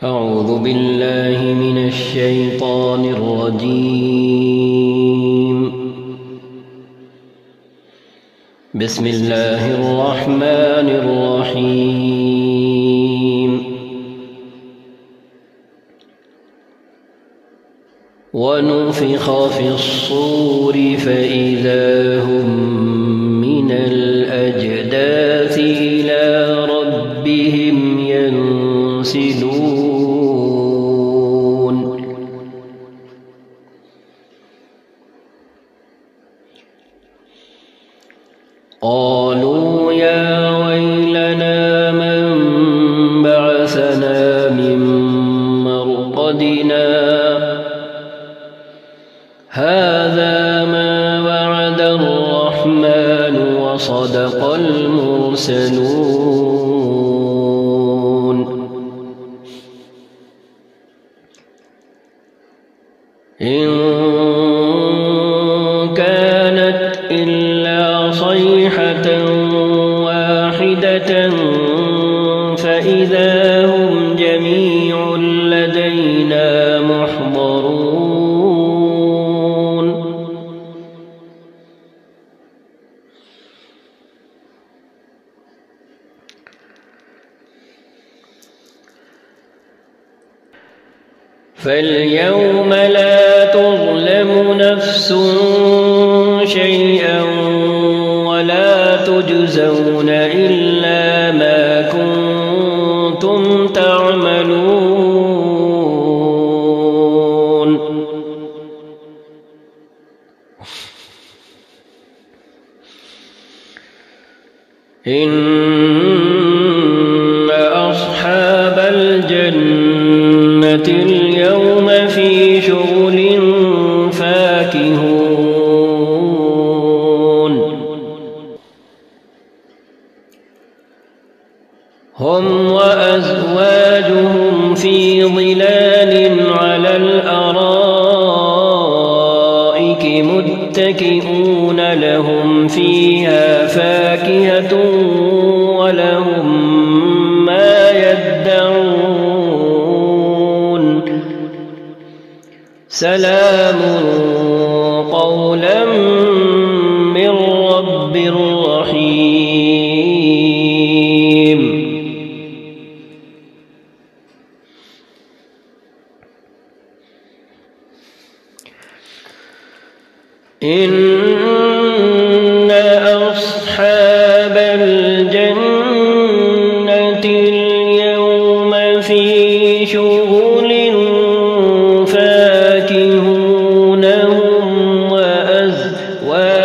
أعوذ بالله من الشيطان الرجيم. بسم الله الرحمن الرحيم. ونفخ في الصور فإذا هم من الأجداث إلى ربهم ينسلون. قالوا يا ويلنا من بعثنا من مرقدنا هذا ما وعد الرحمن وصدق المرسلون. إن كانت إلا صيحة واحدة فإذا هم جميع لدينا محضرون. فاليوم لا تظلم نفس شيئا ولا تجزون إلا ما كنتم تعملون. إن أصحاب الجنة اليوم في شغل فاكهون. هم وأزواجهم في ظلال على الأرائك متكئون لهم فيها فاكهة ولهم ما يدعون. سلام قولا من رب رحيم. إن أصحاب الجنة اليوم في شغل فاكهون هم وأزواجهم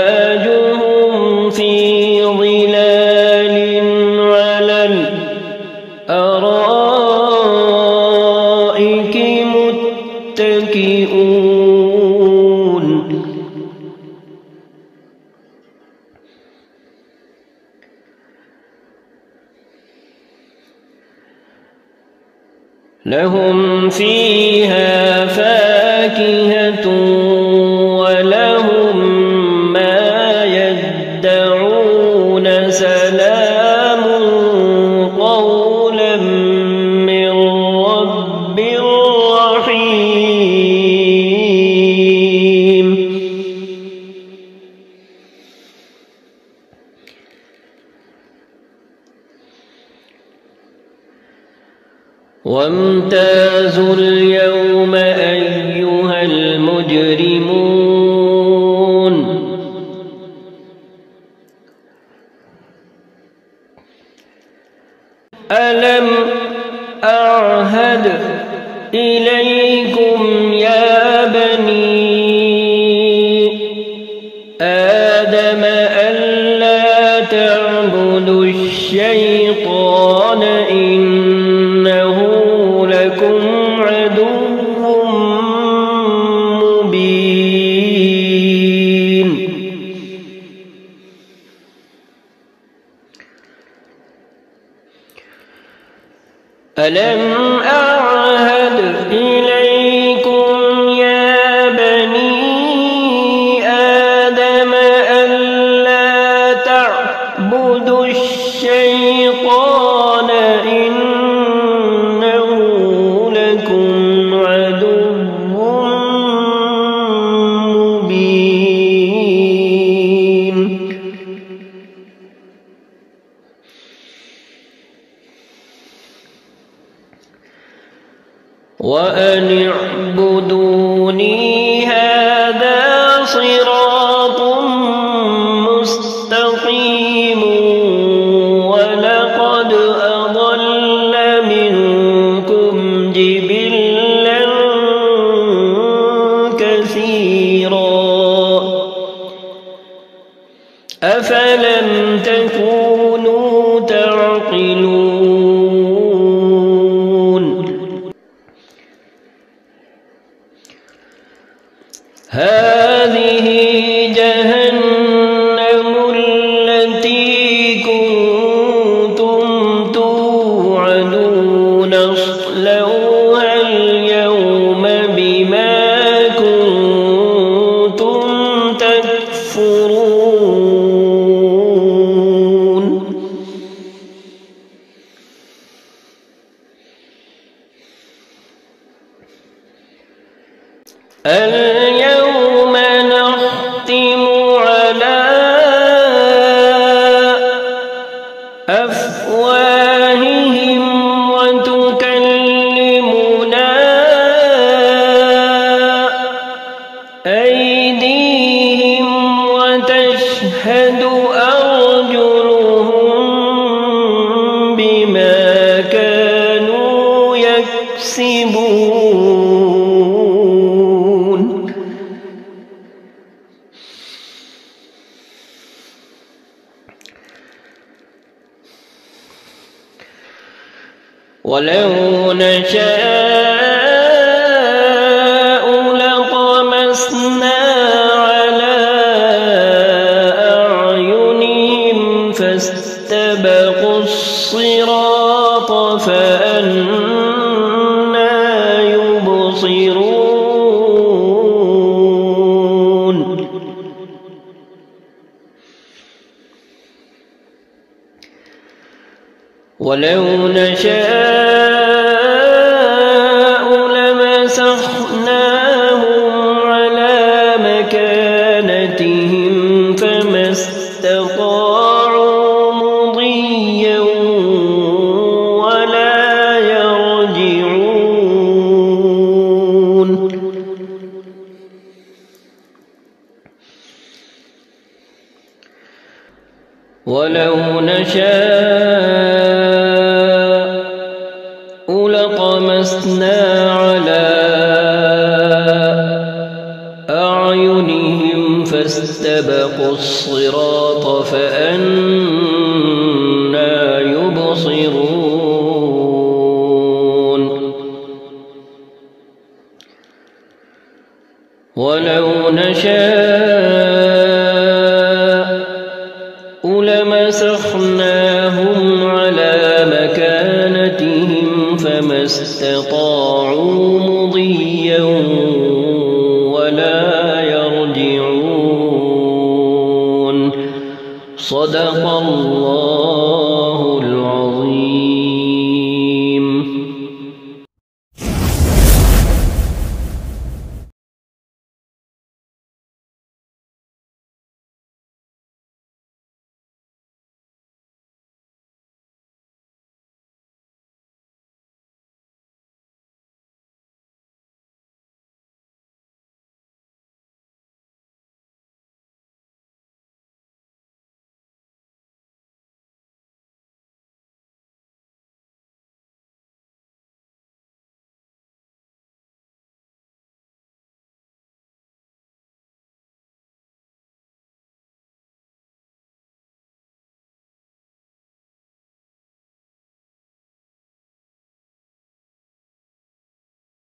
في ظلال على الأرائك متكئون. لهم فيها فاكهة ولهم ما يدعون. سلام قولا من رب رحيم. وامتازوا اليوم أيها المجرمون. ألم أعهد إليكم يا بني آدم ألا تعبدوا الشيطان إنه لكم عدو مبين. ألم أعهد إليكم يا بني آدم ألا تعبدوا الشيطان إنه وأن اعبدوني هذا صراط مستقيم ولقد أضل منكم جبلا كثيرا أفلم تكونوا تعقلون هذه جهنم التي كنتم توعدون اصلوها اليوم بما كنتم تكفرون اليوم نختم على أفواههم وتكلمنا أيديهم وتشهد أرجلهم بما كانوا يكسبون ولو نشاء لطمسنا على أعينهم فاستبقوا الصراط فأنى يبصرون ولو نشاء لمسخناهم على مكانتهم فما استطاعوا مضيا ولا يرجعون ولو نشاء لطمسنا على أعينهم فاستبقوا الصراط فأنى يبصرون ولو نشاء لمسخناهم على مكانتهم فما استطاعوا مضيا ولا يرجعون صدق الله